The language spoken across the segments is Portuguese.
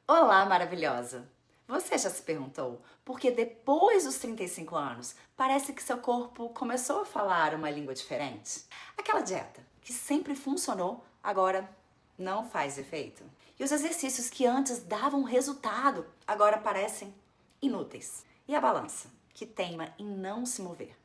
Olá, maravilhosa! Você já se perguntou por que depois dos 35 anos parece que seu corpo começou a falar uma língua diferente? Aquela dieta que sempre funcionou, agora não faz efeito? E os exercícios que antes davam resultado, agora parecem inúteis? E a balança, que teima em não se mover?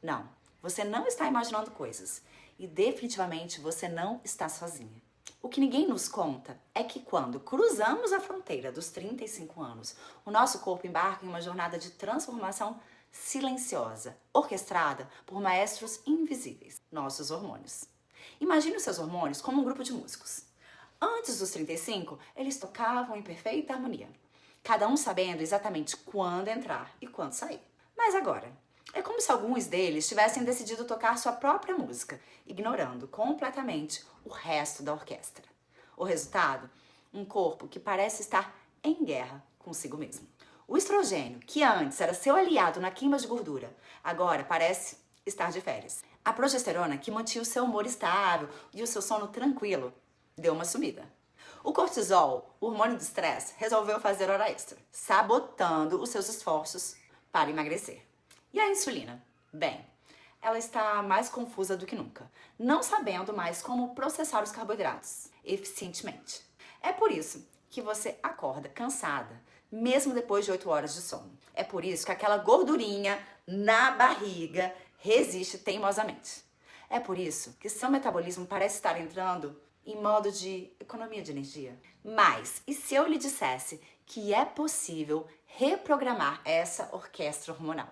Não, você não está imaginando coisas e definitivamente você não está sozinha. O que ninguém nos conta é que quando cruzamos a fronteira dos 35 anos, o nosso corpo embarca em uma jornada de transformação silenciosa, orquestrada por maestros invisíveis, nossos hormônios. Imagine os seus hormônios como um grupo de músicos. Antes dos 35, eles tocavam em perfeita harmonia, cada um sabendo exatamente quando entrar e quando sair. Mas agora, é como se alguns deles tivessem decidido tocar sua própria música, ignorando completamente o resto da orquestra. O resultado? Um corpo que parece estar em guerra consigo mesmo. O estrogênio, que antes era seu aliado na queima de gordura, agora parece estar de férias. A progesterona, que mantinha o seu humor estável e o seu sono tranquilo, deu uma sumida. O cortisol, o hormônio do estresse, resolveu fazer hora extra, sabotando os seus esforços para emagrecer. E a insulina? Bem, ela está mais confusa do que nunca, não sabendo mais como processar os carboidratos eficientemente. É por isso que você acorda cansada, mesmo depois de 8 horas de sono. É por isso que aquela gordurinha na barriga resiste teimosamente. É por isso que seu metabolismo parece estar entrando em modo de economia de energia. Mas, e se eu lhe dissesse que é possível reprogramar essa orquestra hormonal?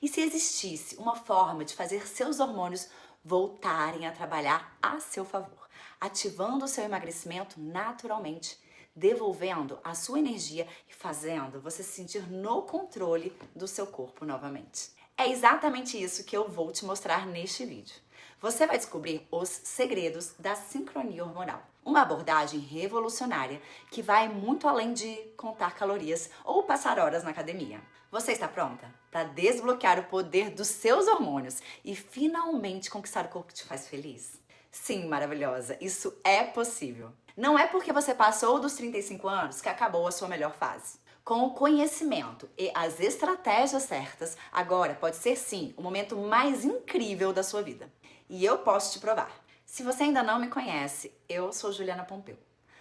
E se existisse uma forma de fazer seus hormônios voltarem a trabalhar a seu favor, ativando o seu emagrecimento naturalmente, devolvendo a sua energia e fazendo você se sentir no controle do seu corpo novamente? É exatamente isso que eu vou te mostrar neste vídeo. Você vai descobrir os segredos da sincronia hormonal. Uma abordagem revolucionária que vai muito além de contar calorias ou passar horas na academia. Você está pronta para desbloquear o poder dos seus hormônios e finalmente conquistar o corpo que te faz feliz? Sim, maravilhosa, isso é possível. Não é porque você passou dos 35 anos que acabou a sua melhor fase. Com o conhecimento e as estratégias certas, agora pode ser sim o momento mais incrível da sua vida. E eu posso te provar. Se você ainda não me conhece, eu sou Juliana Pompeu.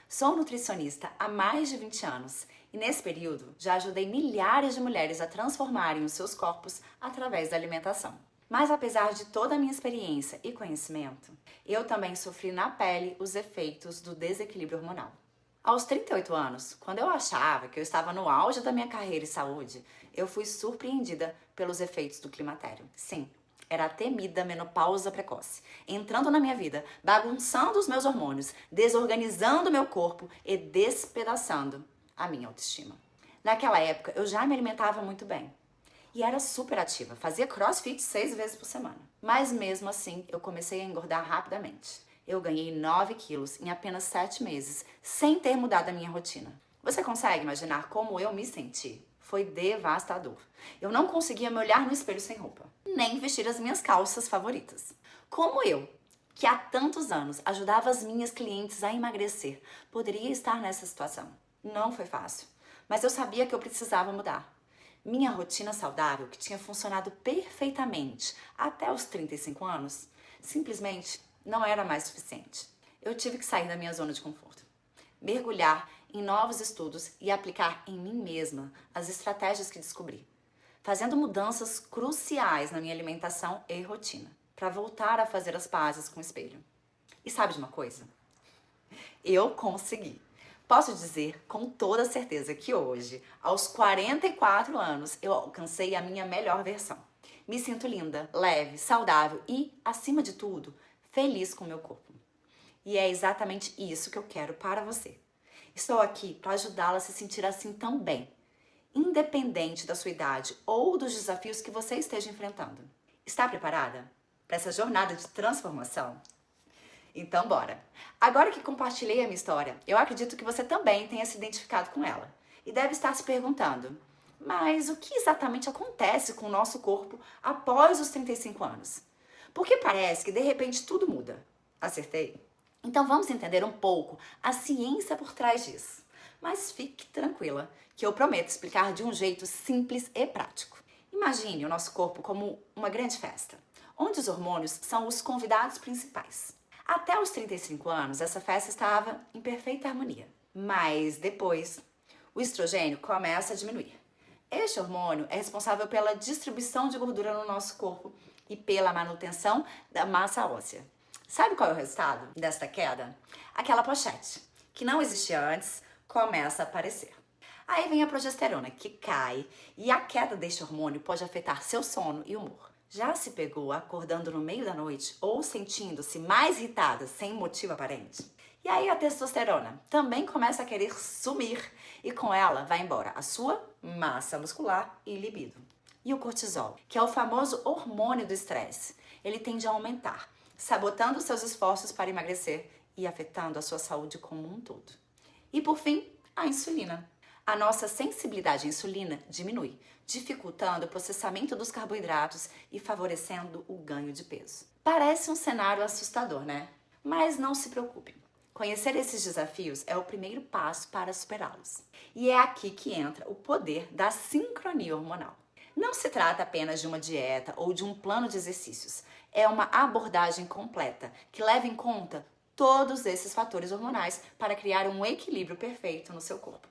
Sou nutricionista há mais de 20 anos e nesse período já ajudei milhares de mulheres a transformarem os seus corpos através da alimentação. Mas apesar de toda a minha experiência e conhecimento, eu também sofri na pele os efeitos do desequilíbrio hormonal. Aos 38 anos, quando eu achava que eu estava no auge da minha carreira e saúde, eu fui surpreendida pelos efeitos do climatério. Sim, era a temida menopausa precoce, entrando na minha vida, bagunçando os meus hormônios, desorganizando meu corpo e despedaçando a minha autoestima. Naquela época, eu já me alimentava muito bem. E era super ativa, fazia crossfit 6 vezes por semana. Mas mesmo assim, eu comecei a engordar rapidamente. Eu ganhei 9 quilos em apenas 7 meses, sem ter mudado a minha rotina. Você consegue imaginar como eu me senti? Foi devastador. Eu não conseguia me olhar no espelho sem roupa, nem vestir as minhas calças favoritas. Como eu, que há tantos anos ajudava as minhas clientes a emagrecer, poderia estar nessa situação? Não foi fácil, mas eu sabia que eu precisava mudar. Minha rotina saudável, que tinha funcionado perfeitamente até os 35 anos, simplesmente não era mais suficiente. Eu tive que sair da minha zona de conforto, mergulhar em novos estudos e aplicar em mim mesma as estratégias que descobri, fazendo mudanças cruciais na minha alimentação e rotina, para voltar a fazer as pazes com o espelho. E sabe de uma coisa? Eu consegui. Posso dizer com toda certeza que hoje, aos 44 anos, eu alcancei a minha melhor versão. Me sinto linda, leve, saudável e, acima de tudo, feliz com o meu corpo. E é exatamente isso que eu quero para você. Estou aqui para ajudá-la a se sentir assim também, independente da sua idade ou dos desafios que você esteja enfrentando. Está preparada para essa jornada de transformação? Então bora! Agora que compartilhei a minha história, eu acredito que você também tenha se identificado com ela. E deve estar se perguntando, mas o que exatamente acontece com o nosso corpo após os 35 anos? Porque parece que de repente tudo muda. Acertei? Então vamos entender um pouco a ciência por trás disso. Mas fique tranquila, que eu prometo explicar de um jeito simples e prático. Imagine o nosso corpo como uma grande festa, onde os hormônios são os convidados principais. Até os 35 anos, essa festa estava em perfeita harmonia. Mas depois, o estrogênio começa a diminuir. Este hormônio é responsável pela distribuição de gordura no nosso corpo e pela manutenção da massa óssea. Sabe qual é o resultado desta queda? Aquela pochete, que não existia antes, começa a aparecer. Aí vem a progesterona, que cai, e a queda deste hormônio pode afetar seu sono e humor. Já se pegou acordando no meio da noite ou sentindo-se mais irritada sem motivo aparente? E aí a testosterona também começa a querer sumir e com ela vai embora a sua massa muscular e libido. E o cortisol, que é o famoso hormônio do estresse, ele tende a aumentar, sabotando seus esforços para emagrecer e afetando a sua saúde como um todo. E por fim, a insulina. A nossa sensibilidade à insulina diminui, dificultando o processamento dos carboidratos e favorecendo o ganho de peso. Parece um cenário assustador, né? Mas não se preocupe. Conhecer esses desafios é o primeiro passo para superá-los. E é aqui que entra o poder da sincronia hormonal. Não se trata apenas de uma dieta ou de um plano de exercícios. É uma abordagem completa que leva em conta todos esses fatores hormonais para criar um equilíbrio perfeito no seu corpo.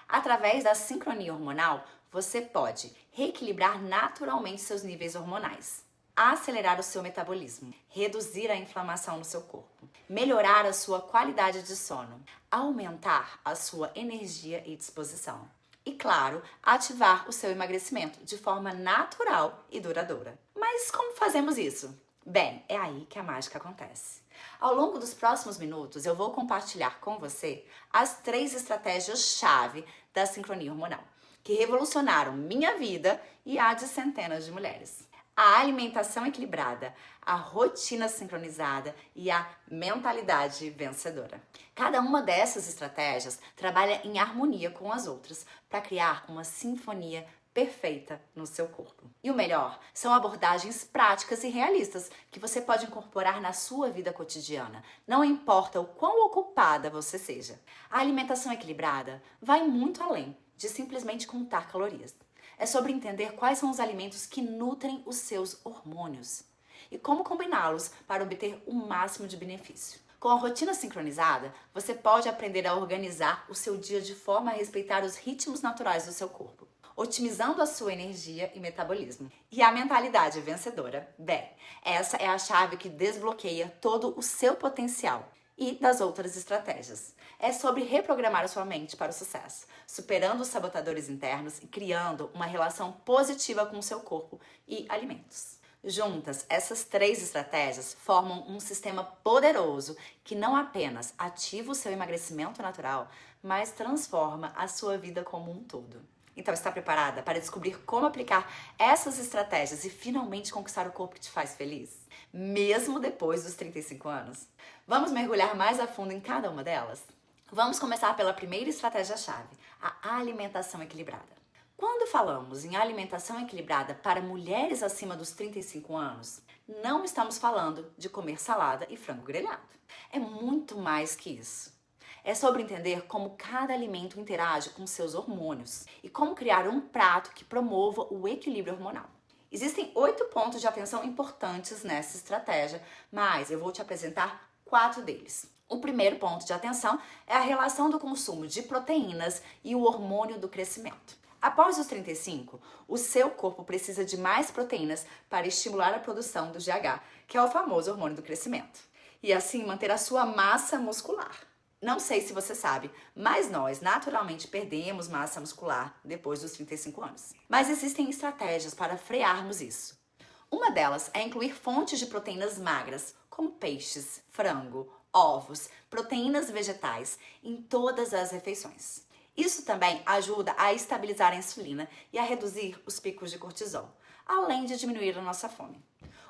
Através da sincronia hormonal, você pode reequilibrar naturalmente seus níveis hormonais, acelerar o seu metabolismo, reduzir a inflamação no seu corpo, melhorar a sua qualidade de sono, aumentar a sua energia e disposição. E, claro, ativar o seu emagrecimento de forma natural e duradoura. Mas como fazemos isso? Bem, é aí que a mágica acontece. Ao longo dos próximos minutos, eu vou compartilhar com você as 3 estratégias-chave da sincronia hormonal, que revolucionaram minha vida e a de centenas de mulheres. A alimentação equilibrada, a rotina sincronizada e a mentalidade vencedora. Cada uma dessas estratégias trabalha em harmonia com as outras para criar uma sinfonia perfeita no seu corpo. E o melhor, são abordagens práticas e realistas que você pode incorporar na sua vida cotidiana, não importa o quão ocupada você seja. A alimentação equilibrada vai muito além de simplesmente contar calorias. É sobre entender quais são os alimentos que nutrem os seus hormônios e como combiná-los para obter o máximo de benefício. Com a rotina sincronizada, você pode aprender a organizar o seu dia de forma a respeitar os ritmos naturais do seu corpo, otimizando a sua energia e metabolismo. E a mentalidade vencedora? Bem, essa é a chave que desbloqueia todo o seu potencial e das outras estratégias. É sobre reprogramar a sua mente para o sucesso, superando os sabotadores internos e criando uma relação positiva com o seu corpo e alimentos. Juntas, essas 3 estratégias formam um sistema poderoso que não apenas ativa o seu emagrecimento natural, mas transforma a sua vida como um todo. Então, está preparada para descobrir como aplicar essas estratégias e finalmente conquistar o corpo que te faz feliz? Mesmo depois dos 35 anos? Vamos mergulhar mais a fundo em cada uma delas? Vamos começar pela primeira estratégia-chave, a alimentação equilibrada. Quando falamos em alimentação equilibrada para mulheres acima dos 35 anos, não estamos falando de comer salada e frango grelhado. É muito mais que isso. É sobre entender como cada alimento interage com seus hormônios e como criar um prato que promova o equilíbrio hormonal. Existem 8 pontos de atenção importantes nessa estratégia, mas eu vou te apresentar 4 deles. O primeiro ponto de atenção é a relação do consumo de proteínas e o hormônio do crescimento. Após os 35, o seu corpo precisa de mais proteínas para estimular a produção do GH, que é o famoso hormônio do crescimento, e assim manter a sua massa muscular. Não sei se você sabe, mas nós naturalmente perdemos massa muscular depois dos 35 anos. Mas existem estratégias para frearmos isso. Uma delas é incluir fontes de proteínas magras, como peixes, frango, ovos, proteínas vegetais, em todas as refeições. Isso também ajuda a estabilizar a insulina e a reduzir os picos de cortisol, além de diminuir a nossa fome.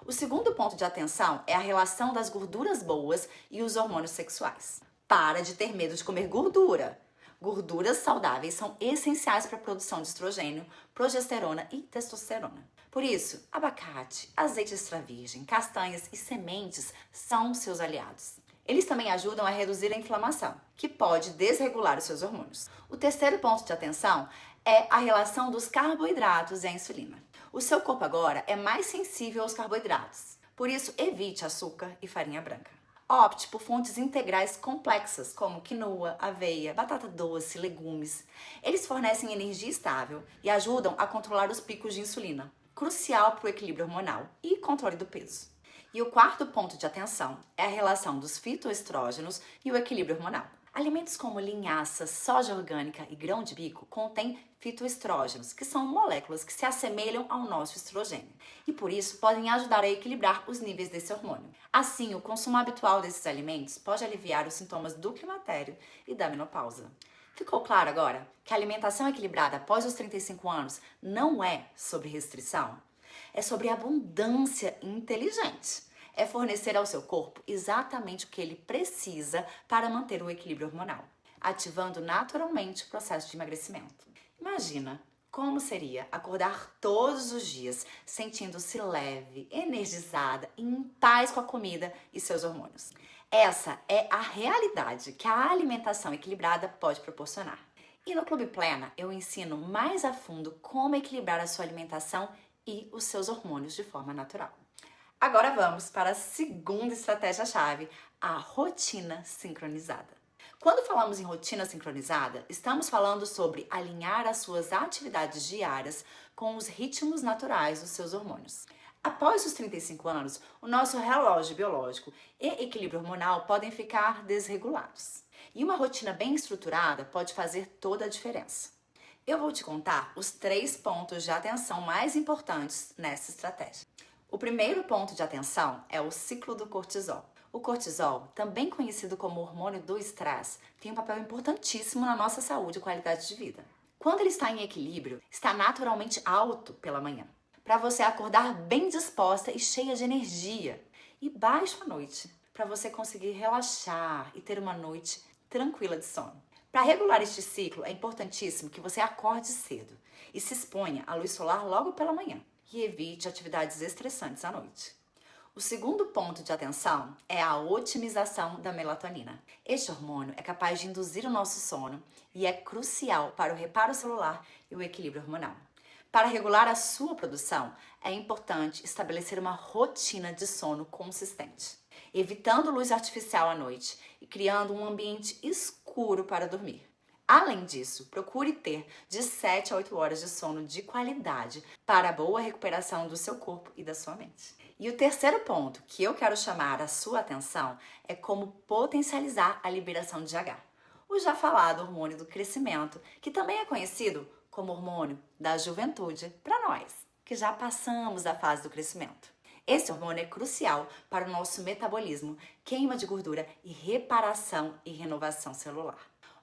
O segundo ponto de atenção é a relação das gorduras boas e os hormônios sexuais. Para de ter medo de comer gordura. Gorduras saudáveis são essenciais para a produção de estrogênio, progesterona e testosterona. Por isso, abacate, azeite extra virgem, castanhas e sementes são seus aliados. Eles também ajudam a reduzir a inflamação, que pode desregular os seus hormônios. O terceiro ponto de atenção é a relação dos carboidratos e a insulina. O seu corpo agora é mais sensível aos carboidratos, por isso evite açúcar e farinha branca. Opte por fontes integrais complexas, como quinoa, aveia, batata doce, legumes. Eles fornecem energia estável e ajudam a controlar os picos de insulina, crucial para o equilíbrio hormonal e controle do peso. E o quarto ponto de atenção é a relação dos fitoestrógenos e o equilíbrio hormonal. Alimentos como linhaça, soja orgânica e grão de bico contêm fitoestrógenos, que são moléculas que se assemelham ao nosso estrogênio e por isso podem ajudar a equilibrar os níveis desse hormônio. Assim, o consumo habitual desses alimentos pode aliviar os sintomas do climatério e da menopausa. Ficou claro agora que a alimentação equilibrada após os 35 anos não é sobre restrição? É sobre abundância inteligente. É fornecer ao seu corpo exatamente o que ele precisa para manter o equilíbrio hormonal, ativando naturalmente o processo de emagrecimento. Imagina como seria acordar todos os dias sentindo-se leve, energizada e em paz com a comida e seus hormônios. Essa é a realidade que a alimentação equilibrada pode proporcionar. E no Clube Plena eu ensino mais a fundo como equilibrar a sua alimentação e os seus hormônios de forma natural. Agora vamos para a segunda estratégia-chave, a rotina sincronizada. Quando falamos em rotina sincronizada, estamos falando sobre alinhar as suas atividades diárias com os ritmos naturais dos seus hormônios. Após os 35 anos, o nosso relógio biológico e equilíbrio hormonal podem ficar desregulados. E uma rotina bem estruturada pode fazer toda a diferença. Eu vou te contar os 3 pontos de atenção mais importantes nessa estratégia. O primeiro ponto de atenção é o ciclo do cortisol. O cortisol, também conhecido como hormônio do estresse, tem um papel importantíssimo na nossa saúde e qualidade de vida. Quando ele está em equilíbrio, está naturalmente alto pela manhã, para você acordar bem disposta e cheia de energia, e baixo à noite, para você conseguir relaxar e ter uma noite tranquila de sono. Para regular este ciclo, é importantíssimo que você acorde cedo e se exponha à luz solar logo pela manhã e evite atividades estressantes à noite. O segundo ponto de atenção é a otimização da melatonina. Este hormônio é capaz de induzir o nosso sono e é crucial para o reparo celular e o equilíbrio hormonal. Para regular a sua produção, é importante estabelecer uma rotina de sono consistente, evitando luz artificial à noite e criando um ambiente escuro para dormir. Além disso, procure ter de 7 a 8 horas de sono de qualidade para a boa recuperação do seu corpo e da sua mente. E o terceiro ponto que eu quero chamar a sua atenção é como potencializar a liberação de GH, o já falado hormônio do crescimento, que também é conhecido como hormônio da juventude para nós, que já passamos da fase do crescimento. Esse hormônio é crucial para o nosso metabolismo, queima de gordura e reparação e renovação celular.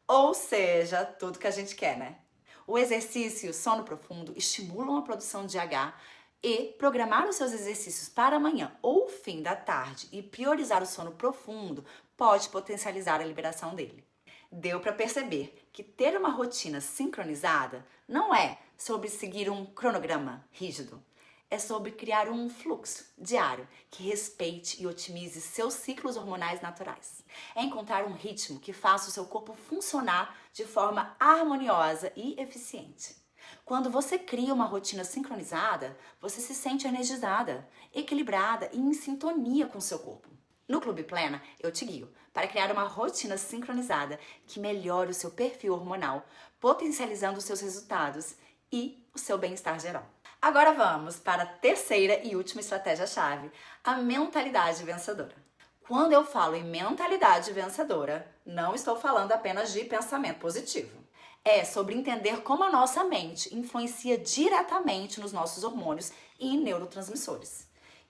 Ou seja, tudo que a gente quer, né? O exercício e o sono profundo estimulam a produção de GH e programar os seus exercícios para amanhã ou fim da tarde e priorizar o sono profundo pode potencializar a liberação dele. Deu para perceber que ter uma rotina sincronizada não é sobre seguir um cronograma rígido. É sobre criar um fluxo diário que respeite e otimize seus ciclos hormonais naturais. É encontrar um ritmo que faça o seu corpo funcionar de forma harmoniosa e eficiente. Quando você cria uma rotina sincronizada, você se sente energizada, equilibrada e em sintonia com o seu corpo. No Clube Plena, eu te guio para criar uma rotina sincronizada que melhore o seu perfil hormonal, potencializando os seus resultados e o seu bem-estar geral. Agora vamos para a terceira e última estratégia-chave, a mentalidade vencedora. Quando eu falo em mentalidade vencedora, não estou falando apenas de pensamento positivo. É sobre entender como a nossa mente influencia diretamente nos nossos hormônios e neurotransmissores.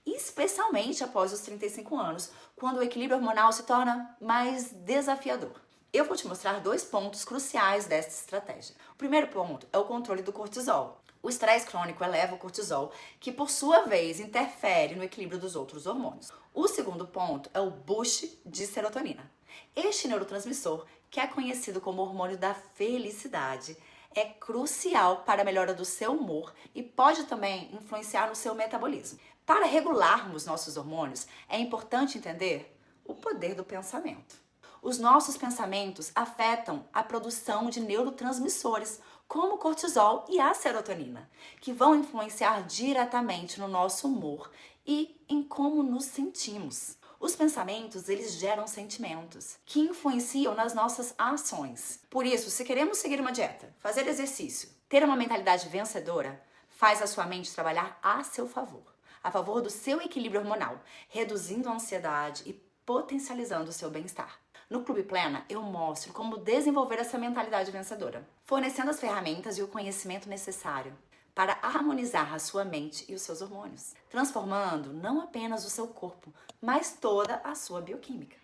Especialmente após os 35 anos, quando o equilíbrio hormonal se torna mais desafiador. Eu vou te mostrar 2 pontos cruciais dessa estratégia. O primeiro ponto é o controle do cortisol. O estresse crônico eleva o cortisol, que por sua vez interfere no equilíbrio dos outros hormônios. O segundo ponto é o boost de serotonina. Este neurotransmissor, que é conhecido como hormônio da felicidade, é crucial para a melhora do seu humor e pode também influenciar no seu metabolismo. Para regularmos nossos hormônios, é importante entender o poder do pensamento. Os nossos pensamentos afetam a produção de neurotransmissores, como o cortisol e a serotonina, que vão influenciar diretamente no nosso humor e em como nos sentimos. Os pensamentos, eles geram sentimentos, que influenciam nas nossas ações. Por isso, se queremos seguir uma dieta, fazer exercício, ter uma mentalidade vencedora, faz a sua mente trabalhar a seu favor, a favor do seu equilíbrio hormonal, reduzindo a ansiedade e potencializando o seu bem-estar. No Clube Plena, eu mostro como desenvolver essa mentalidade vencedora, fornecendo as ferramentas e o conhecimento necessário para harmonizar a sua mente e os seus hormônios, transformando não apenas o seu corpo, mas toda a sua bioquímica.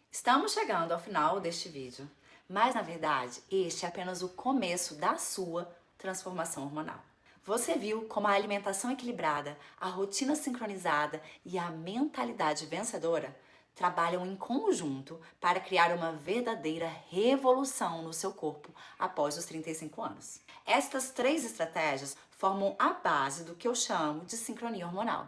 Estamos chegando ao final deste vídeo, mas na verdade este é apenas o começo da sua transformação hormonal. Você viu como a alimentação equilibrada, a rotina sincronizada e a mentalidade vencedora trabalham em conjunto para criar uma verdadeira revolução no seu corpo após os 35 anos. Estas 3 estratégias formam a base do que eu chamo de sincronia hormonal,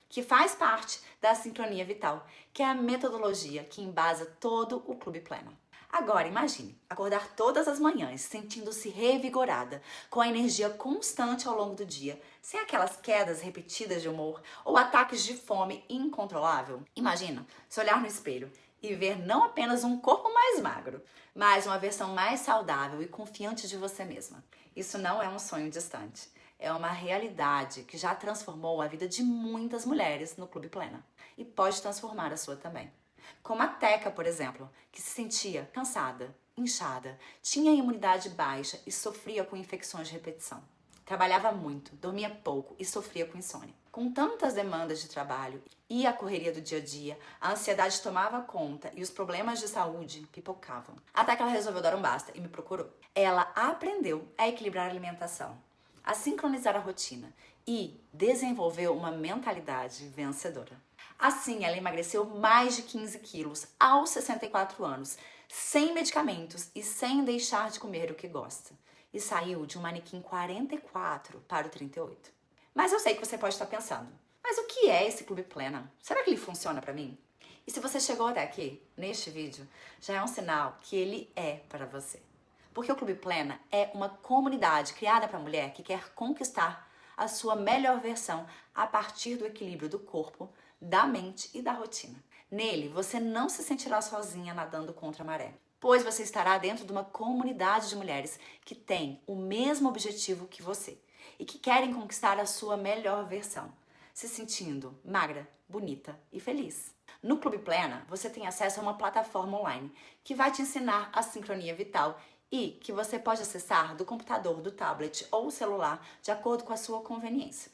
que faz parte da sincronia vital, que é a metodologia que embasa todo o Clube Plena. Agora imagine acordar todas as manhãs sentindo-se revigorada, com a energia constante ao longo do dia, sem aquelas quedas repetidas de humor ou ataques de fome incontrolável. Imagina se olhar no espelho e ver não apenas um corpo mais magro, mas uma versão mais saudável e confiante de você mesma. Isso não é um sonho distante, é uma realidade que já transformou a vida de muitas mulheres no Clube Plena e pode transformar a sua também. Como a Teca, por exemplo, que se sentia cansada, inchada, tinha imunidade baixa e sofria com infecções de repetição. Trabalhava muito, dormia pouco e sofria com insônia. Com tantas demandas de trabalho e a correria do dia a dia, a ansiedade tomava conta e os problemas de saúde pipocavam. Até que ela resolveu dar um basta e me procurou. Ela aprendeu a equilibrar a alimentação, a sincronizar a rotina e desenvolveu uma mentalidade vencedora. Assim, ela emagreceu mais de 15 quilos aos 64 anos, sem medicamentos e sem deixar de comer o que gosta. E saiu de um manequim 44 para o 38. Mas eu sei que você pode estar pensando, mas o que é esse Clube Plena? Será que ele funciona para mim? E se você chegou até aqui, neste vídeo, já é um sinal que ele é para você. Porque o Clube Plena é uma comunidade criada para a mulher que quer conquistar a sua melhor versão a partir do equilíbrio do corpo, da mente e da rotina. Nele, você não se sentirá sozinha nadando contra a maré, pois você estará dentro de uma comunidade de mulheres que têm o mesmo objetivo que você e que querem conquistar a sua melhor versão, se sentindo magra, bonita e feliz. No Clube Plena, você tem acesso a uma plataforma online que vai te ensinar a sincronia vital e que você pode acessar do computador, do tablet ou celular de acordo com a sua conveniência.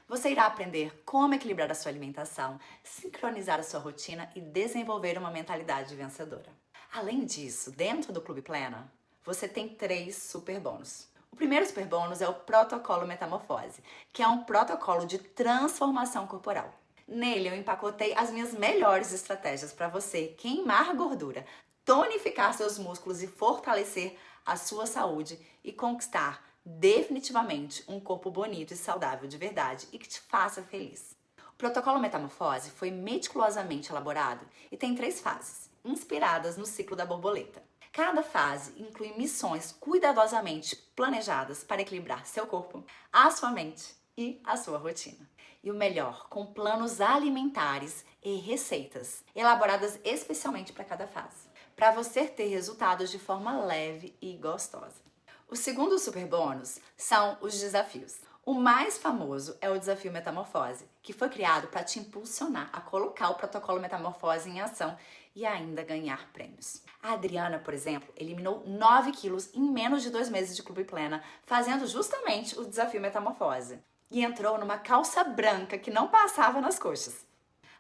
Você irá aprender como equilibrar a sua alimentação, sincronizar a sua rotina e desenvolver uma mentalidade vencedora. Além disso, dentro do Clube Plena, você tem 3 super bônus. O primeiro super bônus é o Protocolo Metamorfose, que é um protocolo de transformação corporal. Nele, eu empacotei as minhas melhores estratégias para você queimar gordura, tonificar seus músculos e fortalecer a sua saúde e conquistar definitivamente um corpo bonito e saudável de verdade e que te faça feliz. O Protocolo Metamorfose foi meticulosamente elaborado e tem 3 fases, inspiradas no ciclo da borboleta. Cada fase inclui missões cuidadosamente planejadas para equilibrar seu corpo, a sua mente e a sua rotina. E o melhor, com planos alimentares e receitas elaboradas especialmente para cada fase, para você ter resultados de forma leve e gostosa. O segundo super bônus são os desafios. O mais famoso é o Desafio Metamorfose, que foi criado para te impulsionar a colocar o Protocolo Metamorfose em ação e ainda ganhar prêmios. A Adriana, por exemplo, eliminou 9 quilos em menos de 2 meses de Clube Plena, fazendo justamente o Desafio Metamorfose. E entrou numa calça branca que não passava nas coxas.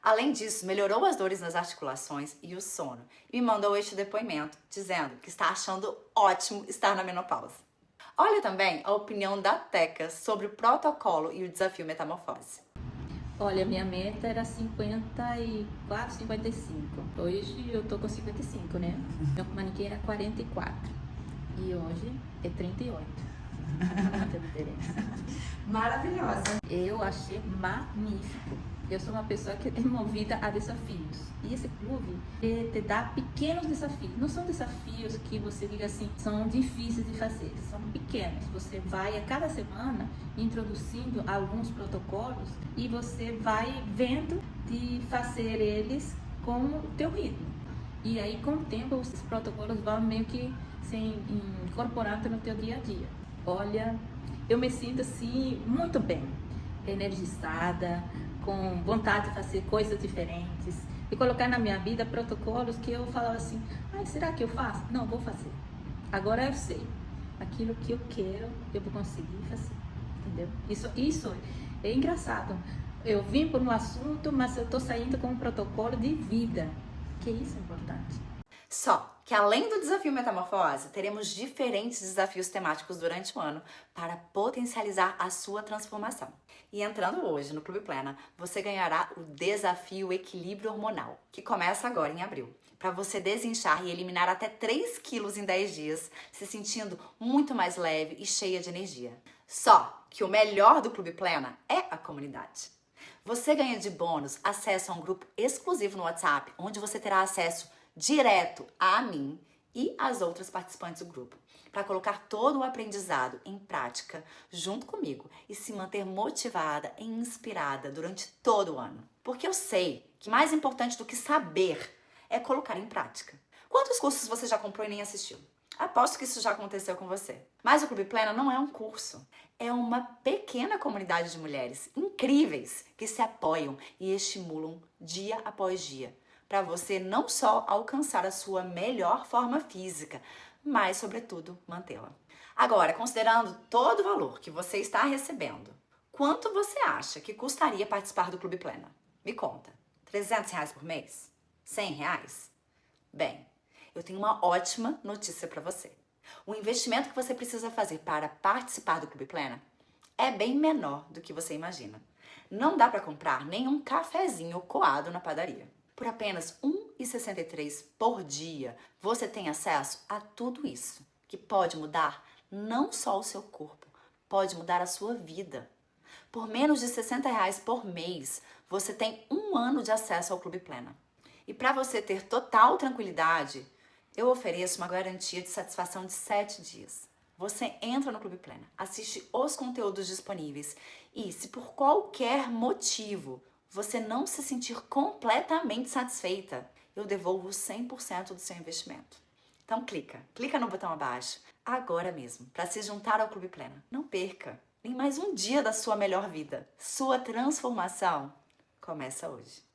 Além disso, melhorou as dores nas articulações e o sono. E me mandou este depoimento, dizendo que está achando ótimo estar na menopausa. Olha também a opinião da Teca sobre o protocolo e o Desafio Metamorfose. Olha, minha meta era 54, 55. Hoje eu tô com 55, né? Meu manequim era 44. E hoje é 38. Muita diferença. Maravilhosa. Eu achei magnífico. Eu sou uma pessoa que é movida a desafios. E esse clube te dá pequenos desafios. Não são desafios que você diga assim, são difíceis de fazer. São pequenos. Você vai a cada semana introduzindo alguns protocolos e você vai vendo de fazer eles com o teu ritmo. E aí, com o tempo, esses protocolos vão meio que se incorporando no teu dia a dia. Olha, eu me sinto assim muito bem, energizada, com vontade de fazer coisas diferentes e colocar na minha vida protocolos que eu falava assim, será que eu faço? Não, vou fazer. Agora eu sei, aquilo que eu quero, eu vou conseguir fazer, entendeu? Isso é engraçado. Eu vim por um assunto, mas eu estou saindo com um protocolo de vida, que isso é importante. Só que além do desafio Metamorfose, teremos diferentes desafios temáticos durante o ano para potencializar a sua transformação. E entrando hoje no Clube Plena, você ganhará o desafio Equilíbrio Hormonal, que começa agora em abril, para você desinchar e eliminar até 3 quilos em 10 dias, se sentindo muito mais leve e cheia de energia. Só que o melhor do Clube Plena é a comunidade. Você ganha de bônus acesso a um grupo exclusivo no WhatsApp, onde você terá acesso direto a mim e às outras participantes do grupo, para colocar todo o aprendizado em prática junto comigo e se manter motivada e inspirada durante todo o ano. Porque eu sei que mais importante do que saber é colocar em prática. Quantos cursos você já comprou e nem assistiu? Aposto que isso já aconteceu com você. Mas o Clube Plena não é um curso, é uma pequena comunidade de mulheres incríveis que se apoiam e estimulam dia após dia, para você não só alcançar a sua melhor forma física, mas, sobretudo, mantê-la. Agora, considerando todo o valor que você está recebendo, quanto você acha que custaria participar do Clube Plena? Me conta. R$300 por mês? R$100? Bem, eu tenho uma ótima notícia para você. O investimento que você precisa fazer para participar do Clube Plena é bem menor do que você imagina. Não dá para comprar nenhum cafezinho coado na padaria. Por apenas R$ 1,63 por dia, você tem acesso a tudo isso, que pode mudar não só o seu corpo, pode mudar a sua vida. Por menos de R$60 por mês, você tem 1 ano de acesso ao Clube Plena. E para você ter total tranquilidade, eu ofereço uma garantia de satisfação de 7 dias. Você entra no Clube Plena, assiste os conteúdos disponíveis e, se por qualquer motivo você não se sentir completamente satisfeita, eu devolvo 100% do seu investimento. Então clica no botão abaixo, agora mesmo, para se juntar ao Clube Plena. Não perca nem mais um dia da sua melhor vida. Sua transformação começa hoje.